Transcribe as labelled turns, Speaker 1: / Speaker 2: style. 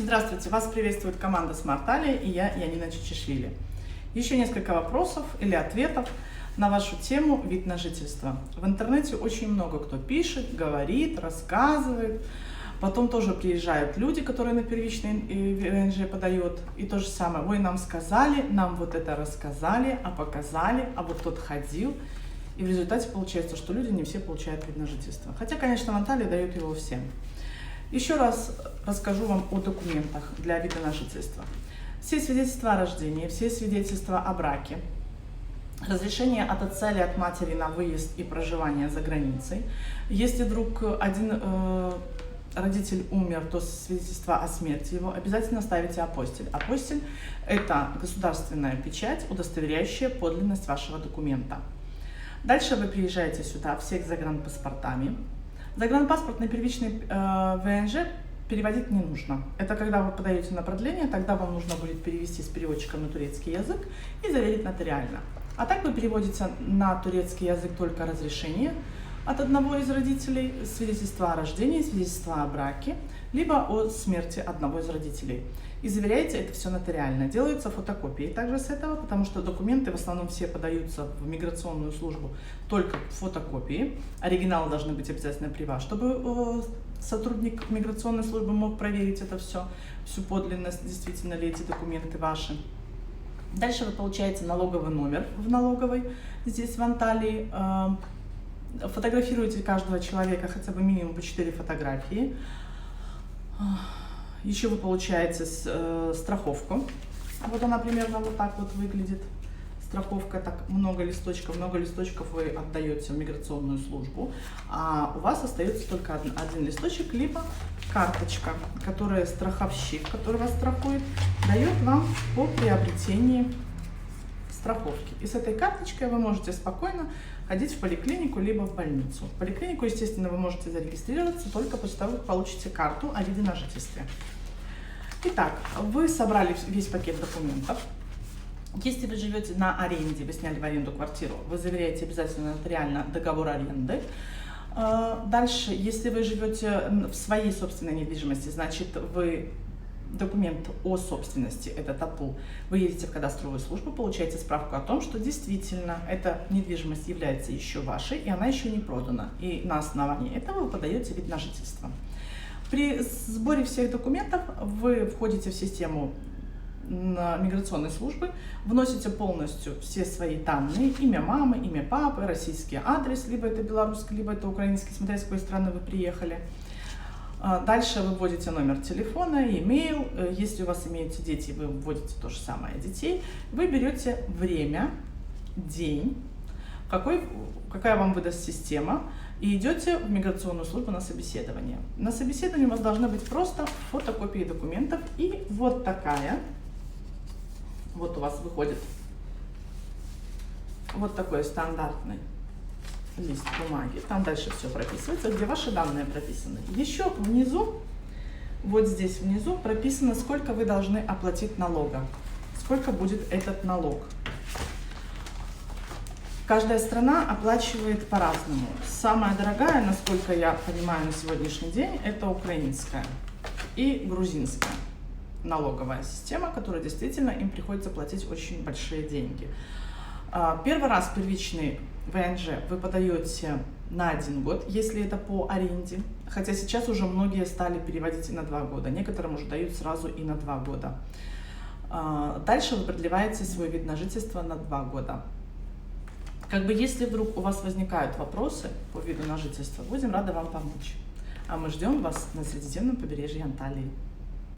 Speaker 1: Здравствуйте, вас приветствует команда Smart Ally и я, Янина Чичишвили. Еще несколько вопросов или ответов на вашу тему вид на жительство. В интернете очень много кто пишет, говорит, рассказывает. Потом тоже приезжают люди, которые на первичный ВНЖ подают. И то же самое. Вы нам сказали, нам вот это рассказали, а показали, а вот тот ходил. И в результате получается, что люди не все получают вид на жительство. Хотя, конечно, в Анталии дают его всем. Еще раз расскажу вам о документах для вида на жительство. Все свидетельства о рождении, все свидетельства о браке, разрешение от отца или от матери на выезд и проживание за границей. Если вдруг один родитель умер, то свидетельство о смерти его обязательно ставите апостиль. Апостиль – это государственная печать, удостоверяющая подлинность вашего документа. Дальше вы приезжаете сюда, все с загранпаспортами. Загранпаспорт на первичный ВНЖ переводить не нужно. Это когда вы подаете на продление, тогда вам нужно будет перевести с переводчиком на турецкий язык и заверить нотариально. А так вы переводите на турецкий язык только разрешение от одного из родителей, свидетельство о рождении, свидетельство о браке, либо о смерти одного из родителей. И заверяете это все нотариально. Делаются фотокопии также с этого, потому что документы в основном все подаются в миграционную службу только фотокопии. Оригиналы должны быть обязательно при вас, чтобы сотрудник миграционной службы мог проверить это все, всю подлинность, действительно ли эти документы ваши. Дальше вы получаете налоговый номер в налоговой, здесь в Анталии. Фотографируете каждого человека хотя бы минимум по 4 фотографии. Еще вы получаете страховку. Вот она примерно вот так вот выглядит. Страховка, так много листочков вы отдаете в миграционную службу, а у вас остается только один листочек, либо карточка, которая страховщик, который вас страхует, дает вам по приобретении страховки. И с этой карточкой вы можете спокойно ходить в поликлинику, либо в больницу. В поликлинику, естественно, вы можете зарегистрироваться только после того, как получите карту о виде на жительстве. Итак, вы собрали весь пакет документов. Если вы живете на аренде, вы сняли в аренду квартиру, вы заверяете обязательно нотариально договор аренды. Дальше, если вы живете в своей собственной недвижимости, значит, вы документ о собственности, это ТАПУ, вы едете в кадастровую службу, получаете справку о том, что действительно эта недвижимость является еще вашей, и она еще не продана. И на основании этого вы подаете вид на жительство. При сборе всех документов вы входите в систему миграционной службы, вносите полностью все свои данные, имя мамы, имя папы, российский адрес, либо это белорусский, либо это украинский, смотря с какой страны вы приехали. Дальше вы вводите номер телефона, имейл. Если у вас имеются дети, вы вводите то же самое детей. Вы берете время, день, какая вам выдаст система, и идете в миграционную службу на собеседование. На собеседовании у вас должны быть просто фотокопии документов и вот такая. Вот у вас выходит вот такой стандартный лист бумаги. Там дальше все прописывается, где ваши данные прописаны. Еще внизу, вот здесь внизу прописано, сколько вы должны оплатить налога, сколько будет этот налог. Каждая страна оплачивает по-разному. Самая дорогая, насколько я понимаю на сегодняшний день, это украинская и грузинская налоговая система, которая действительно им приходится платить очень большие деньги. Первый раз первичный ВНЖ вы подаете на 1 год, если это по аренде, хотя сейчас уже многие стали переводить и на 2 года, некоторым уже дают сразу и на 2 года. Дальше вы продлеваете свой вид на жительство на 2 года. Если вдруг у вас возникают вопросы по виду на жительство, будем рады вам помочь. А мы ждем вас на Средиземном побережье Анталии.